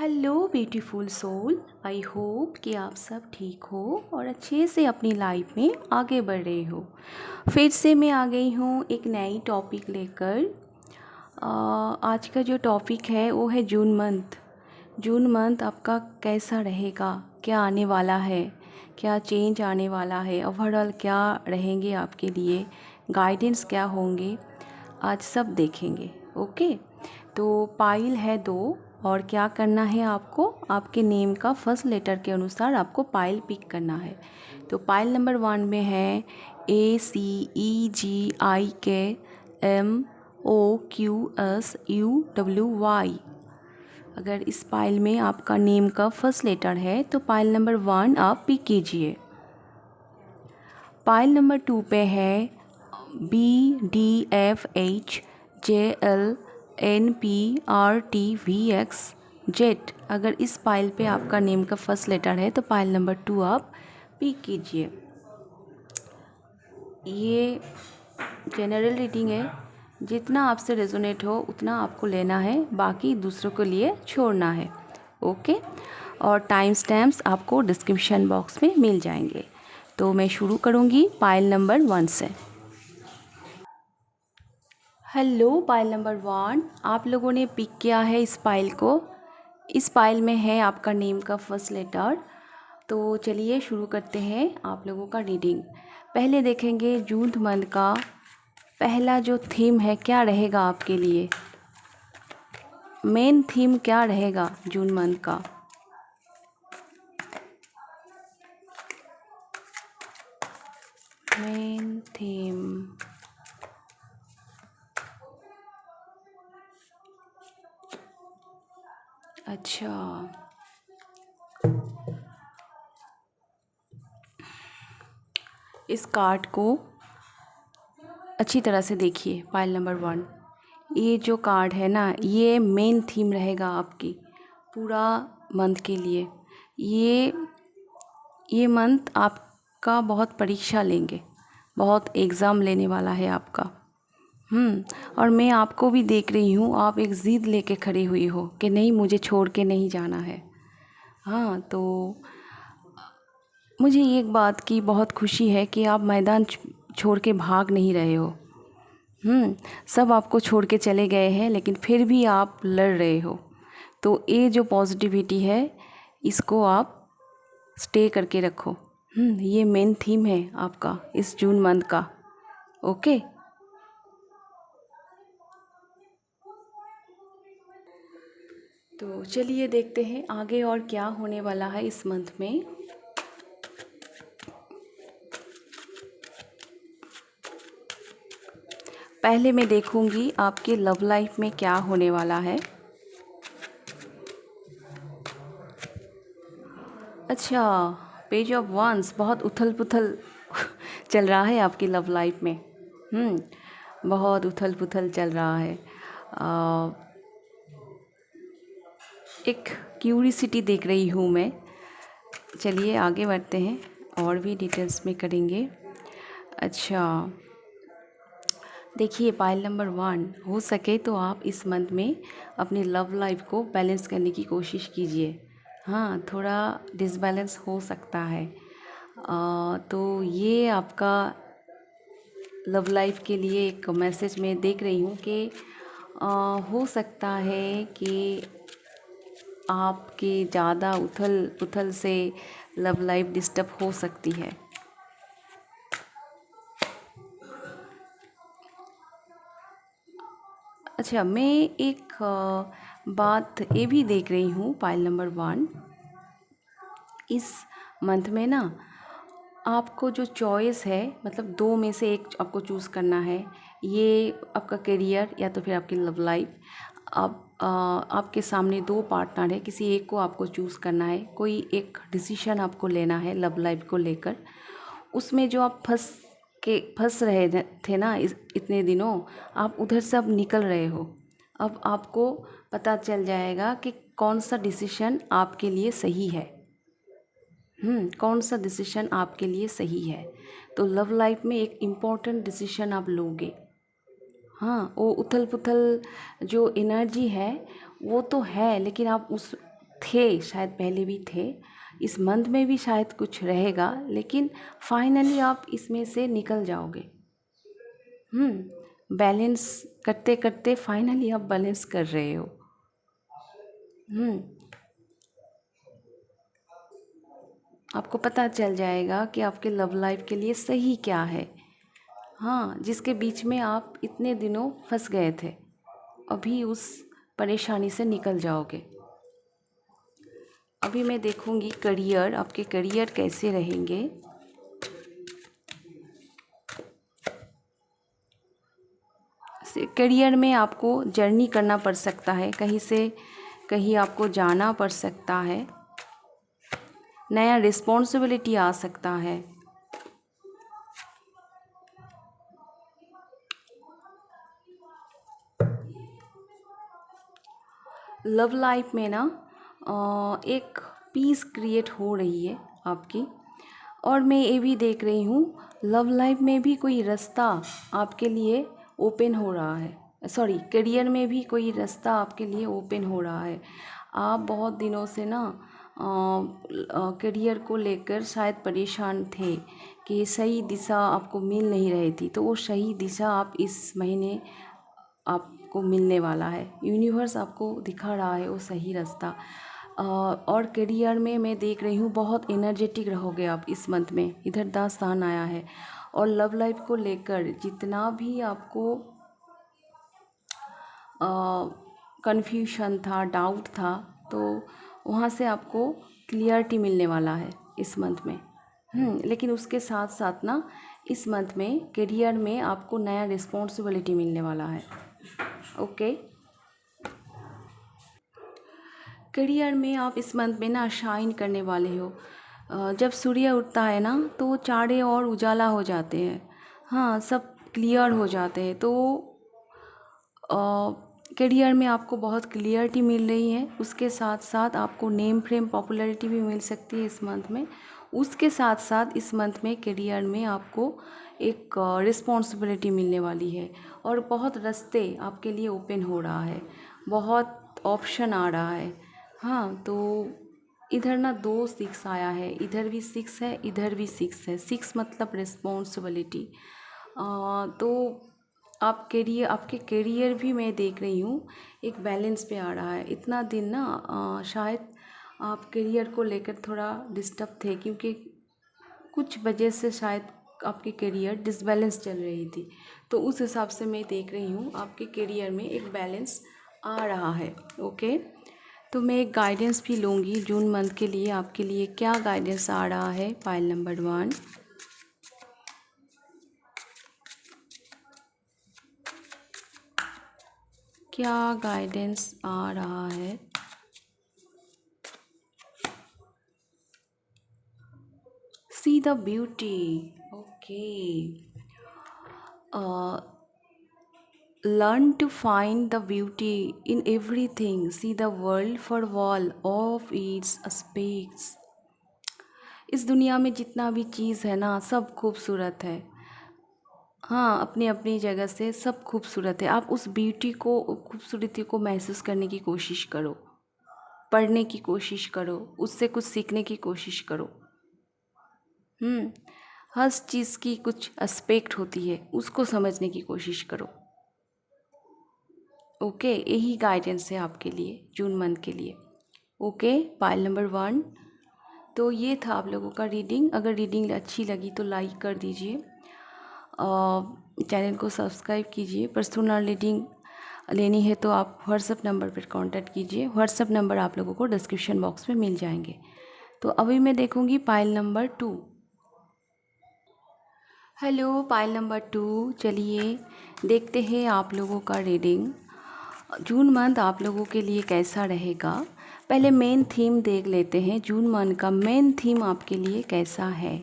Hello beautiful soul, I hope कि आप सब ठीक हो और अच्छे से अपनी लाइफ में आगे बढ़ रहे हो। फिर से मैं आ गई हूँ एक नई टॉपिक लेकर। आज का जो टॉपिक है वो है जून मंथ। जून मंथ आपका कैसा रहेगा, क्या आने वाला है, क्या चेंज आने वाला है, ओवरऑल क्या रहेंगे आपके लिए, गाइडेंस क्या होंगे, आज सब देखेंगे। ओके, तो पाइल है 2 और क्या करना है आपको, आपके नेम का फर्स्ट लेटर के अनुसार आपको पाइल पिक करना है। तो पाइल नंबर 1 में है ACEGIKMOQSUWY। अगर इस पाइल में आपका नेम का फर्स्ट लेटर है तो पाइल नंबर 1 आप पिक कीजिए। पाइल नंबर 2 पे है BDFHJLNPRTVXZ। अगर इस पाइल पे आपका नेम का फर्स्ट लेटर है तो पाइल नंबर 2 आप पिक कीजिए। ये जनरल रीडिंग है, जितना आपसे रेजोनेट हो उतना आपको लेना है, बाकी दूसरों के लिए छोड़ना है। ओके, और टाइम स्टैम्प्स आपको डिस्क्रिप्शन बॉक्स में मिल जाएंगे। तो मैं शुरू करूँगी पाइल नंबर 1 से। हेलो पाइल नंबर 1, आप लोगों ने पिक किया है इस पाइल को। इस पाइल में है आपका नेम का फर्स्ट लेटर। तो चलिए शुरू करते हैं आप लोगों का रीडिंग। पहले देखेंगे जून मंथ का पहला जो थीम है क्या रहेगा आपके लिए, मेन थीम क्या रहेगा जून मंथ का। मेन थीम, अच्छा, इस कार्ड को अच्छी तरह से देखिए। पाइल नंबर 1, ये जो कार्ड है ना, ये मेन थीम रहेगा आपकी पूरा मंथ के लिए। ये मंथ आपका बहुत परीक्षा लेंगे, बहुत एग्ज़ाम लेने वाला है आपका। और मैं आपको भी देख रही हूँ, आप एक ज़िद लेके खड़ी हुई हो कि नहीं मुझे छोड़ के नहीं जाना है। हाँ, तो मुझे एक बात की बहुत खुशी है कि आप मैदान छोड़ के भाग नहीं रहे हो। सब आपको छोड़ के चले गए हैं लेकिन फिर भी आप लड़ रहे हो। तो ये जो पॉजिटिविटी है इसको आप स्टे करके रखो। ये मेन थीम है आपका इस जून मंथ का। ओके, तो चलिए देखते हैं आगे और क्या होने वाला है इस मंथ में। पहले मैं देखूंगी आपके लव लाइफ में क्या होने वाला है। अच्छा, पेज ऑफ वांस, बहुत उथल पुथल चल रहा है आपकी लव लाइफ में। बहुत उथल पुथल चल रहा है। एक क्यूरिसिटी देख रही हूँ मैं। चलिए आगे बढ़ते हैं और भी डिटेल्स में करेंगे। अच्छा, देखिए पाइल नंबर 1, हो सके तो आप इस मंथ में अपनी लव लाइफ को बैलेंस करने की कोशिश कीजिए। हाँ, थोड़ा डिसबैलेंस हो सकता है। तो ये आपका लव लाइफ के लिए एक मैसेज मैं देख रही हूँ कि हो सकता है कि आपके ज़्यादा उथल पुथल से लव लाइफ डिस्टर्ब हो सकती है। अच्छा, मैं एक बात ये भी देख रही हूँ पाइल नंबर 1, इस मंथ में ना आपको जो चॉइस है, मतलब 2 में से एक आपको चूज़ करना है। ये आपका करियर या तो फिर आपकी लव लाइफ। आपके सामने 2 पार्टनर है, किसी एक को आपको चूज़ करना है। कोई एक डिसीजन आपको लेना है लव लाइफ को लेकर। उसमें जो आप फंस रहे थे ना इतने दिनों, आप उधर से अब निकल रहे हो। अब आपको पता चल जाएगा कि कौन सा डिसीजन आपके लिए सही है। कौन सा डिसीजन आपके लिए सही है। तो लव लाइफ में एक इम्पॉर्टेंट डिसीजन आप लोगे। हाँ, वो उथल पुथल जो एनर्जी है वो तो है, लेकिन आप थे, शायद पहले भी थे, इस मंथ में भी शायद कुछ रहेगा, लेकिन फाइनली आप इसमें से निकल जाओगे। बैलेंस करते करते फाइनली आप बैलेंस कर रहे हो। आपको पता चल जाएगा कि आपके लव लाइफ के लिए सही क्या है। हाँ, जिसके बीच में आप इतने दिनों फंस गए थे, अभी उस परेशानी से निकल जाओगे। अभी मैं देखूंगी करियर, आपके करियर कैसे रहेंगे। करियर में आपको जर्नी करना पड़ सकता है, कहीं से कहीं आपको जाना पड़ सकता है, नया रिस्पॉन्सिबिलिटी आ सकता है। लव लाइफ में ना एक पीस क्रिएट हो रही है आपकी, और मैं ये भी देख रही हूँ लव लाइफ में भी कोई रास्ता आपके लिए ओपन हो रहा है। सॉरी, करियर में भी कोई रास्ता आपके लिए ओपन हो रहा है। आप बहुत दिनों से ना करियर को लेकर शायद परेशान थे कि सही दिशा आपको मिल नहीं रही थी, तो वो सही दिशा आप इस महीने आपको मिलने वाला है। यूनिवर्स आपको दिखा रहा है वो सही रास्ता। और करियर में मैं देख रही हूँ बहुत एनर्जेटिक रहोगे आप इस मंथ में, इधर दास्तान आया है। और लव लाइफ को लेकर जितना भी आपको कन्फ्यूशन था, डाउट था, तो वहाँ से आपको क्लियरिटी मिलने वाला है इस मंथ में। लेकिन उसके साथ साथ ना इस मंथ में करियर में आपको नया रिस्पॉन्सिबिलिटी मिलने वाला है। ओके, करियर में आप इस मंथ में ना शाइन करने वाले हो। जब सूर्य उठता है ना तो चारे और उजाला हो जाते हैं। हाँ, सब क्लियर हो जाते हैं। तो करियर में आपको बहुत क्लियरिटी मिल रही है। उसके साथ साथ आपको नेम फ्रेम पॉपुलैरिटी भी मिल सकती है इस मंथ में। उसके साथ साथ इस मंथ में करियर में आपको एक रिस्पॉन्सिबिलिटी मिलने वाली है, और बहुत रास्ते आपके लिए ओपन हो रहा है, बहुत ऑप्शन आ रहा है। हाँ, तो इधर ना 2 6 आया है, इधर भी 6 है, इधर भी 6 है। 6 मतलब रिस्पॉन्सिबिलिटी। तो आपके करियर भी मैं देख रही हूँ एक बैलेंस पे आ रहा है। इतना दिन ना शायद आप करियर को लेकर थोड़ा डिस्टर्ब थे, क्योंकि कुछ वजह से शायद आपकी करियर डिसबैलेंस चल रही थी। तो उस हिसाब से मैं देख रही हूँ आपके करियर में एक बैलेंस आ रहा है। ओके, तो मैं एक गाइडेंस भी लूँगी जून मंथ के लिए। आपके लिए क्या गाइडेंस आ रहा है? Pile number 1। क्या गाइडेंस आ रहा है? See the beauty. Okay, learn to find the beauty in everything. See the world for all of its aspects. इस दुनिया में जितना भी चीज़ है ना, सब खूबसूरत है। हाँ, अपनी अपनी जगह से सब खूबसूरत है। आप उस ब्यूटी को, खूबसूरती को महसूस करने की कोशिश करो, पढ़ने की कोशिश करो, उससे कुछ सीखने की कोशिश करो। हर चीज़ की कुछ एस्पेक्ट होती है, उसको समझने की कोशिश करो। ओके, यही गाइडेंस है आपके लिए जून मंथ के लिए। Okay, pile number 1। तो ये था आप लोगों का रीडिंग। अगर रीडिंग अच्छी लगी तो लाइक कर दीजिए, चैनल को सब्सक्राइब कीजिए। पर्सनल रीडिंग लेनी है तो आप व्हाट्सएप नंबर पर कांटेक्ट कीजिए। व्हाट्सएप नंबर आप लोगों को डिस्क्रिप्शन बॉक्स में मिल जाएंगे। तो अभी मैं देखूंगी pile number 2। Hello pile number 2, चलिए देखते हैं आप लोगों का रीडिंग जून मंथ आप लोगों के लिए कैसा रहेगा। पहले मेन थीम देख लेते हैं, जून मंथ का मेन थीम आपके लिए कैसा है।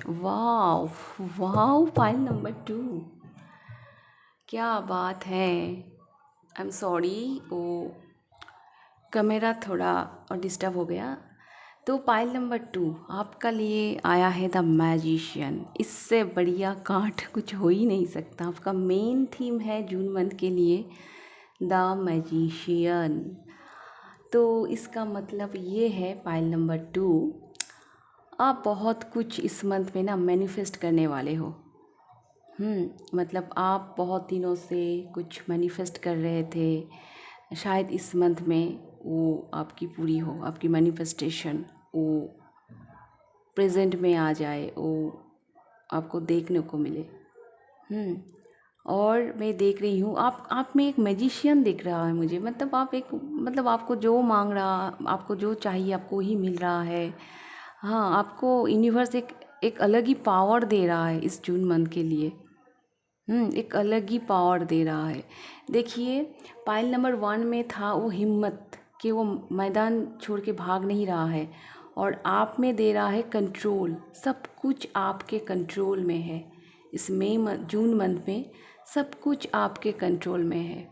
वाव वाव, पाइल नंबर 2, क्या बात है। आई एम सॉरी, वो कैमरा थोड़ा डिस्टर्ब हो गया। तो पाइल नंबर 2 आपका लिए आया है द मैजिशियन। इससे बढ़िया कांड कुछ हो ही नहीं सकता। आपका मेन थीम है जून मंथ के लिए द मैजिशियन। तो इसका मतलब ये है पाइल नंबर 2, आप बहुत कुछ इस मंथ में ना मैनिफेस्ट करने वाले हो। मतलब आप बहुत दिनों से कुछ मैनिफेस्ट कर रहे थे, शायद इस मंथ में वो आपकी पूरी हो, आपकी मैनिफेस्टेशन वो प्रेजेंट में आ जाए, वो आपको देखने को मिले। और मैं देख रही हूँ आप में एक मैजिशियन दिख रहा है मुझे। मतलब आप एक, मतलब आपको जो मांग रहा, आपको जो चाहिए आपको ही मिल रहा है। हाँ, आपको यूनिवर्स एक अलग ही पावर दे रहा है इस जून मंथ के लिए। एक अलग ही पावर दे रहा है। देखिए, पाइल नंबर 1 में था वो हिम्मत, कि वो मैदान छोड़ के भाग नहीं रहा है, और आप में दे रहा है कंट्रोल। सब कुछ आपके कंट्रोल में है। इस जून मंथ में सब कुछ आपके कंट्रोल में है।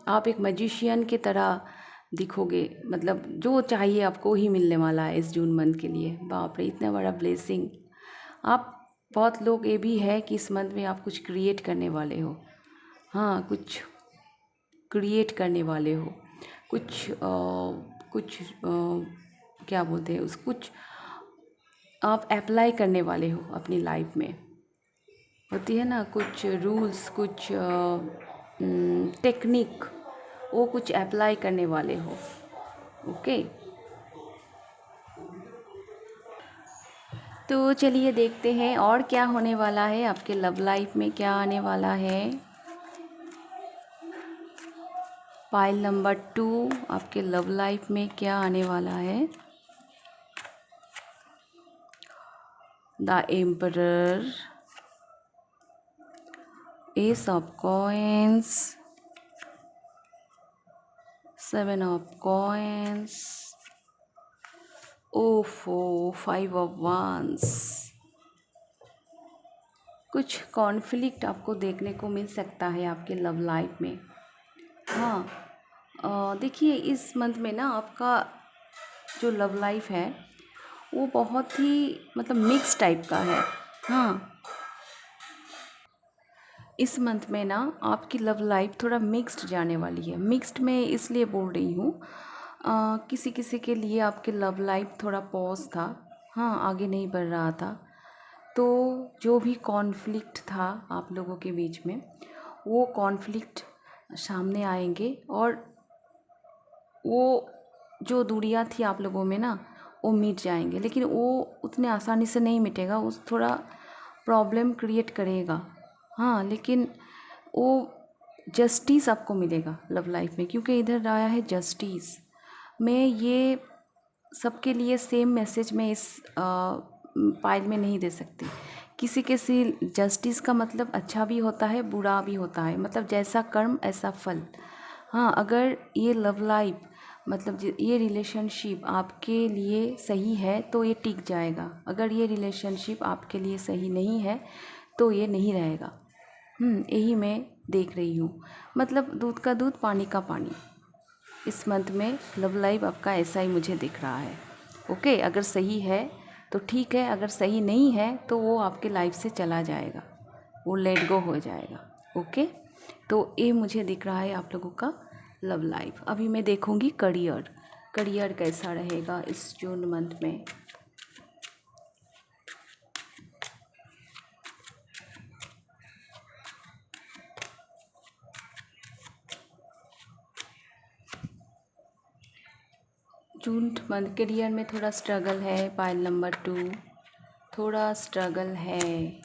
आप एक मैजिशियन की तरह दिखोगे। मतलब जो चाहिए आपको ही मिलने वाला है इस जून मंथ के लिए। बाप रे, इतना बड़ा ब्लेसिंग। आप, बहुत लोग ये भी है कि इस मंथ में आप कुछ क्रिएट करने वाले हो। हाँ, कुछ क्रिएट करने वाले हो, कुछ क्या बोलते हैं उस, कुछ आप अप्लाई करने वाले हो अपनी लाइफ में। होती है ना कुछ रूल्स, कुछ टेक्निक, वो कुछ अप्लाई करने वाले हो। ओके, तो चलिए देखते हैं और क्या होने वाला है आपके लव लाइफ में, क्या आने वाला है। पाइल नंबर 2 आपके लव लाइफ में क्या आने वाला है। The emperor, S of coins, 7 of coins, ओफो, 5 ऑफ वांस। कुछ कॉन्फ्लिक्ट आपको देखने को मिल सकता है आपके लव लाइफ में। हाँ, देखिए इस मंथ में ना आपका जो लव लाइफ है वो बहुत ही मतलब मिक्स टाइप का है। हाँ, इस मंथ में ना आपकी लव लाइफ थोड़ा मिक्स्ड जाने वाली है। मिक्स्ड में इसलिए बोल रही हूँ, किसी किसी के लिए आपके लव लाइफ थोड़ा पॉज था। हाँ, आगे नहीं बढ़ रहा था। तो जो भी कॉन्फ्लिक्ट था आप लोगों के बीच में, वो कॉन्फ्लिक्ट सामने आएंगे, और वो जो दूरियां थी आप लोगों में ना वो मिट जाएंगे। लेकिन वो उतने आसानी से नहीं मिटेगा, उस थोड़ा प्रॉब्लम क्रिएट करेगा। हाँ, लेकिन वो जस्टिस आपको मिलेगा लव लाइफ में, क्योंकि इधर आया है जस्टिस। मैं ये सबके लिए सेम मैसेज में इस पाइल में नहीं दे सकती। किसी किसी जस्टिस का मतलब अच्छा भी होता है, बुरा भी होता है। मतलब जैसा कर्म ऐसा फल। हाँ, अगर ये लव लाइफ, मतलब ये रिलेशनशिप आपके लिए सही है तो ये टिक जाएगा। अगर ये रिलेशनशिप आपके लिए सही नहीं है तो ये नहीं रहेगा। यही मैं देख रही हूँ। मतलब दूध का दूध, पानी का पानी। इस मंथ में लव लाइफ आपका ऐसा ही मुझे दिख रहा है। ओके, अगर सही है तो ठीक है, अगर सही नहीं है तो वो आपके लाइफ से चला जाएगा, वो लेट गो हो जाएगा। ओके, तो ये मुझे दिख रहा है आप लोगों का लव लाइफ। अभी मैं देखूँगी करियर कैसा रहेगा इस जून मंथ में। जून मंथ करियर में थोड़ा स्ट्रगल है। पाइल नंबर 2 थोड़ा स्ट्रगल है।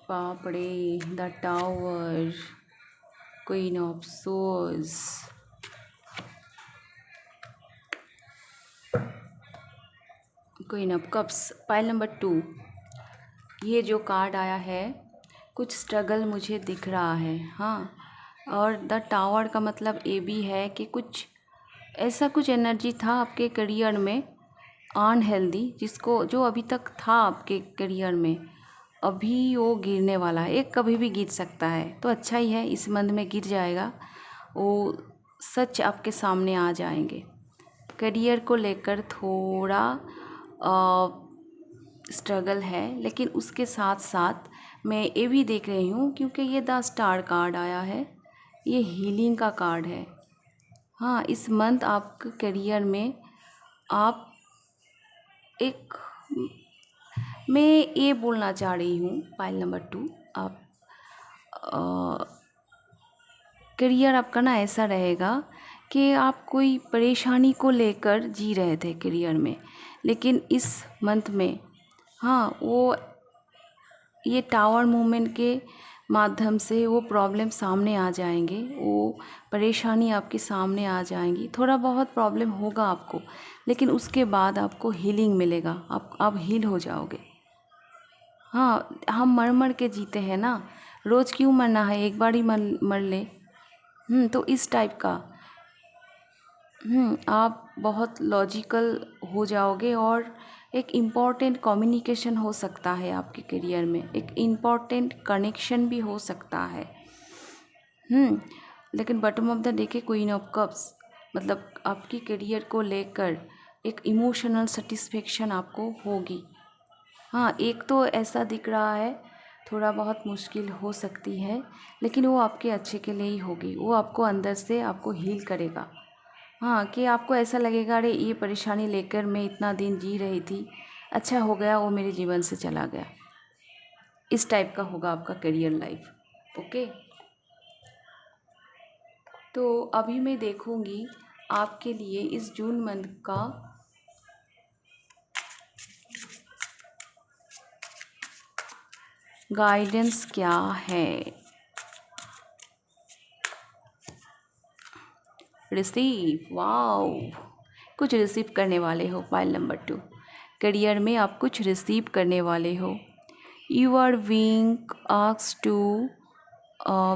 बाप रे, the tower, queen of source, queen of cups. Pile number 2, ये जो कार्ड आया है, कुछ स्ट्रगल मुझे दिख रहा है। हाँ, और द टावर का मतलब ये भी है कि कुछ ऐसा कुछ एनर्जी था आपके करियर में अनहेल्दी, जिसको जो अभी तक था आपके करियर में, अभी वो गिरने वाला है। एक कभी भी गिर सकता है, तो अच्छा ही है, इस मंथ में गिर जाएगा वो। सच आपके सामने आ जाएंगे। करियर को लेकर थोड़ा स्ट्रगल है, लेकिन उसके साथ साथ मैं ये भी देख रही हूँ, क्योंकि ये द स्टार कार्ड आया है, ये हीलिंग का कार्ड है। हाँ, इस मंथ आपके करियर में आप एक, मैं ये बोलना चाह रही हूँ पाइल नंबर 2, आप करियर आपका ना ऐसा रहेगा कि आप कोई परेशानी को लेकर जी रहे थे करियर में, लेकिन इस मंथ में हाँ वो ये टावर मूवमेंट के माध्यम से वो प्रॉब्लम सामने आ जाएंगे, वो परेशानी आपके सामने आ जाएंगी। थोड़ा बहुत प्रॉब्लम होगा आपको, लेकिन उसके बाद आपको हीलिंग मिलेगा, आप हील हो जाओगे। हाँ, हम मर मर के जीते हैं ना, रोज़ क्यों मरना है, एक बार ही मर ले। तो इस टाइप का आप बहुत लॉजिकल हो जाओगे, और एक इम्पॉर्टेंट कम्युनिकेशन हो सकता है आपके करियर में, एक इम्पॉर्टेंट कनेक्शन भी हो सकता है। लेकिन बॉटम ऑफ द डे के क्वीन ऑफ कप्स, मतलब आपकी करियर को लेकर एक इमोशनल सेटिस्फेक्शन आपको होगी। हाँ, एक तो ऐसा दिख रहा है, थोड़ा बहुत मुश्किल हो सकती है, लेकिन वो आपके अच्छे के लिए ही होगी, वो आपको अंदर से आपको हील करेगा। हाँ, कि आपको ऐसा लगेगा, अरे ये परेशानी लेकर मैं इतना दिन जी रही थी, अच्छा हो गया वो मेरे जीवन से चला गया। इस टाइप का होगा आपका करियर लाइफ। ओके, तो अभी मैं देखूँगी आपके लिए इस जून मंथ का गाइडेंस क्या है। रिसीव, वाओ, कुछ रिसीव करने वाले हो। पाइल नंबर 2, करियर में आप कुछ रिसीव करने वाले हो। You are being asked to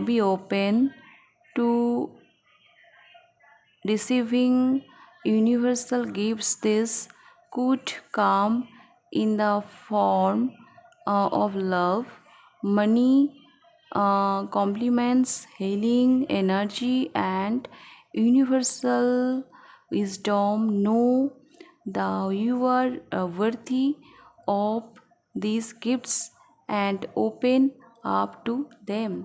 be open to receiving universal gifts. This could come in the form of love, money, compliments, healing, energy, and universal wisdom. Know that you are worthy of these gifts and open up to them.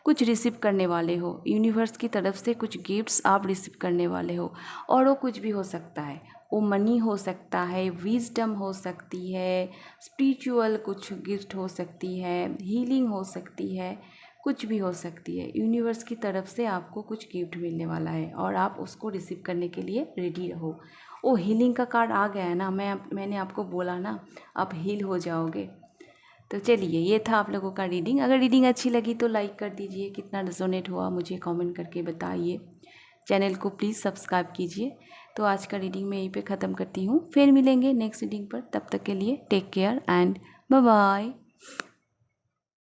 कुछ receive करने वाले हो, universe की तरफ से कुछ gifts आप receive करने वाले हो, और वो कुछ भी हो सकता है, वो मनी हो सकता है, विजडम हो सकती है, स्पिरिचुअल कुछ गिफ्ट हो सकती है, हीलिंग हो सकती है, कुछ भी हो सकती है। यूनिवर्स की तरफ से आपको कुछ गिफ्ट मिलने वाला है, और आप उसको रिसीव करने के लिए रेडी रहो। वो हीलिंग का कार्ड आ गया है ना, मैंने आपको बोला ना, आप हील हो जाओगे। तो चलिए, ये था आप लोगों का रीडिंग। अगर रीडिंग अच्छी लगी तो लाइक कर दीजिए, कितना रेजोनेट हुआ मुझे कमेंट करके बताइए, चैनल को प्लीज़ सब्सक्राइब कीजिए। तो आज का रीडिंग मैं यहीं पे ख़त्म करती हूँ, फिर मिलेंगे नेक्स्ट रीडिंग पर। तब तक के लिए take care and bye bye.